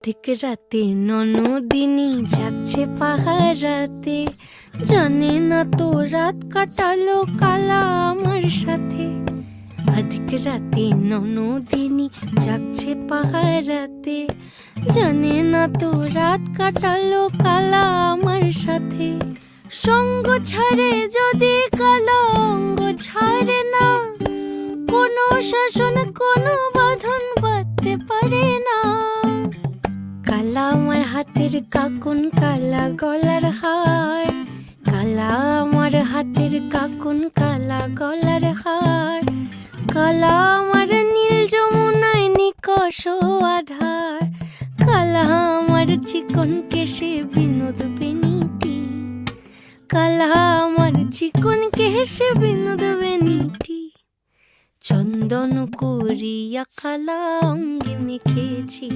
অর্ধেক রাতে ননদিনী যাচ্ছে পাহারাতে, জানে না তো রাত কাটালো কালা আমার সাথে। অর্ধেক রাতে ননদিনী যাচ্ছে পাহারাতে, জানে না তো রাত কাটালো কালা আমার সাথে। সঙ্গ ছাড়ে যদি কালা অঙ্গ ছাড়ে না, কোনো শাসন কোনো বাঁধন বাঁধতে পারে না। কালা আমার হাতের কাকুন কালা গলার হার, কালা আমার হাতের কাকুন কালা গলার হার, কালা আমার নীল যমুনায় নিকষ আধার, কালা আমার চিকন কেশে বিনোদ বেনিটি, কালা আমার চিকন কেশে বিনোদ বেনিটি। চন্দন করিয়া কালা অঙ্গে মেখেছি।